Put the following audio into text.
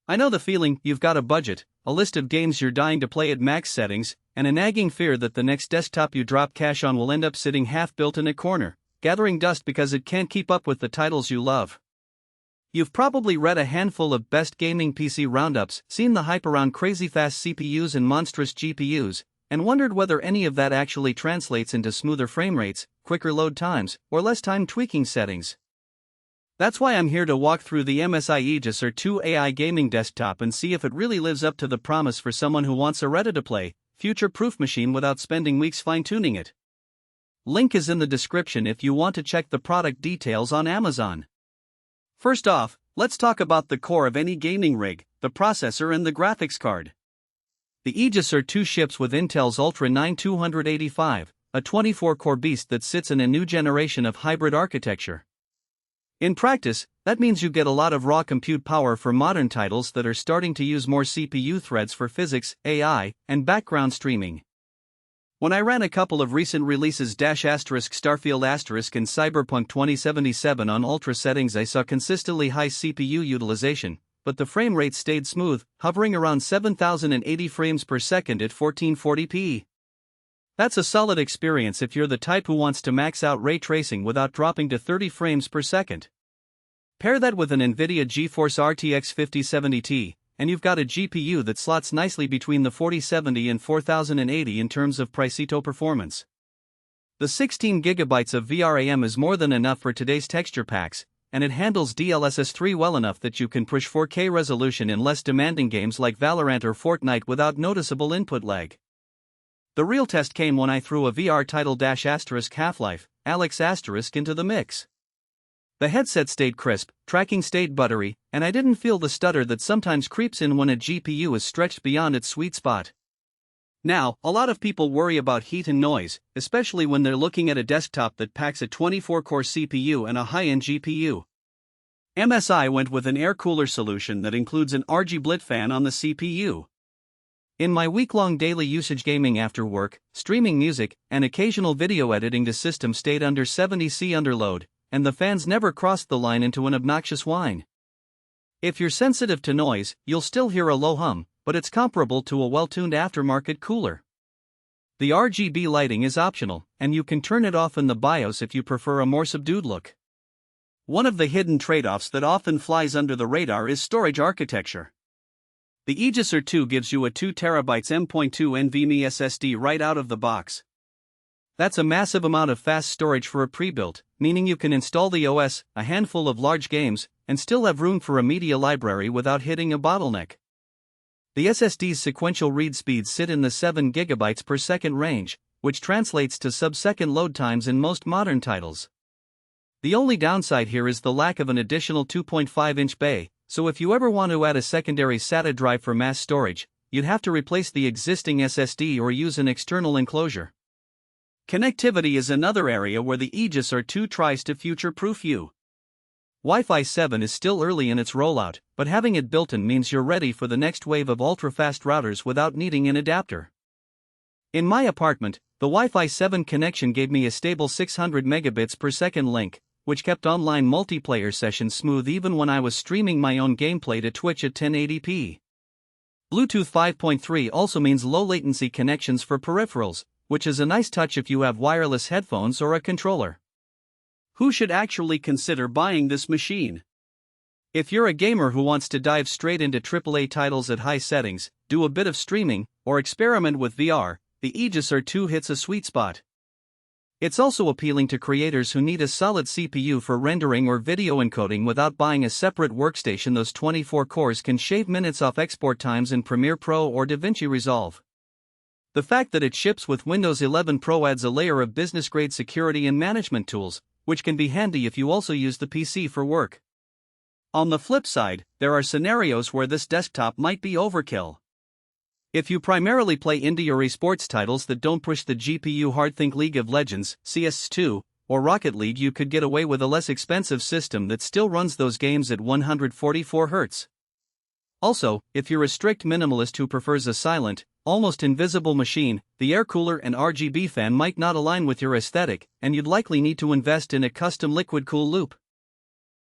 I know the feeling. You've got a budget, a list of games you're dying to play at max settings, and a nagging fear that the next desktop you drop cash on will end up sitting half-built in a corner, gathering dust because it can't keep up with the titles you love. You've probably read a handful of best gaming PC roundups, seen the hype around crazy fast CPUs and monstrous GPUs, and wondered whether any of that actually translates into smoother frame rates, quicker load times, or less time tweaking settings. That's why I'm here to walk through the MSI Aegis R2 AI gaming desktop and see if it really lives up to the promise for someone who wants a ready-to-play, future-proof machine without spending weeks fine-tuning it. Link is in the description if you want to check the product details on Amazon. First off, let's talk about the core of any gaming rig, the processor and the graphics card. The Aegis R2 ships with Intel's Ultra 9 285, a 24-core beast that sits in a new generation of hybrid architecture. In practice, that means you get a lot of raw compute power for modern titles that are starting to use more CPU threads for physics, AI, and background streaming. When I ran a couple of recent releases Starfield and Cyberpunk 2077 on ultra settings, I saw consistently high CPU utilization, but the frame rate stayed smooth, hovering around 7080 frames per second at 1440p. That's a solid experience if you're the type who wants to max out ray tracing without dropping to 30 frames per second. Pair that with an NVIDIA GeForce RTX 5070 Ti, and you've got a GPU that slots nicely between the 4070 and 4080 in terms of pricito performance. The 16GB of VRAM is more than enough for today's texture packs, and it handles DLSS 3 well enough that you can push 4K resolution in less demanding games like Valorant or Fortnite without noticeable input lag. The real test came when I threw a VR title Half-Life, Alyx into the mix. The headset stayed crisp, tracking stayed buttery, and I didn't feel the stutter that sometimes creeps in when a GPU is stretched beyond its sweet spot. Now, a lot of people worry about heat and noise, especially when they're looking at a desktop that packs a 24-core CPU and a high-end GPU. MSI went with an air cooler solution that includes an RGB fan on the CPU. In my week-long daily usage gaming after work, streaming music, and occasional video editing, the system stayed under 70°C under load, and the fans never crossed the line into an obnoxious whine. If you're sensitive to noise, you'll still hear a low hum, but it's comparable to a well-tuned aftermarket cooler. The RGB lighting is optional, and you can turn it off in the BIOS if you prefer a more subdued look. One of the hidden trade-offs that often flies under the radar is storage architecture. The Aegis R2 gives you a 2TB M.2 NVMe SSD right out of the box. That's a massive amount of fast storage for a pre-built, meaning you can install the OS, a handful of large games, and still have room for a media library without hitting a bottleneck. The SSD's sequential read speeds sit in the 7 GB per second range, which translates to sub-second load times in most modern titles. The only downside here is the lack of an additional 2.5-inch bay, so if you ever want to add a secondary SATA drive for mass storage, you'd have to replace the existing SSD or use an external enclosure. Connectivity is another area where the Aegis R2 tries to future-proof you. Wi-Fi 7 is still early in its rollout, but having it built-in means you're ready for the next wave of ultra-fast routers without needing an adapter. In my apartment, the Wi-Fi 7 connection gave me a stable 600 megabits per second link, which kept online multiplayer sessions smooth even when I was streaming my own gameplay to Twitch at 1080p. Bluetooth 5.3 also means low-latency connections for peripherals, which is a nice touch if you have wireless headphones or a controller. Who should actually consider buying this machine? If you're a gamer who wants to dive straight into AAA titles at high settings, do a bit of streaming, or experiment with VR, the Aegis R2 hits a sweet spot. It's also appealing to creators who need a solid CPU for rendering or video encoding without buying a separate workstation. Those 24 cores can shave minutes off export times in Premiere Pro or DaVinci Resolve. The fact that it ships with Windows 11 Pro adds a layer of business-grade security and management tools, which can be handy if you also use the PC for work. On the flip side, there are scenarios where this desktop might be overkill. If you primarily play indie or esports titles that don't push the GPU hard, think League of Legends, CS2, or Rocket League, you could get away with a less expensive system that still runs those games at 144 Hz. Also, if you're a strict minimalist who prefers a silent, almost invisible machine, the air cooler and RGB fan might not align with your aesthetic, and you'd likely need to invest in a custom liquid cool loop.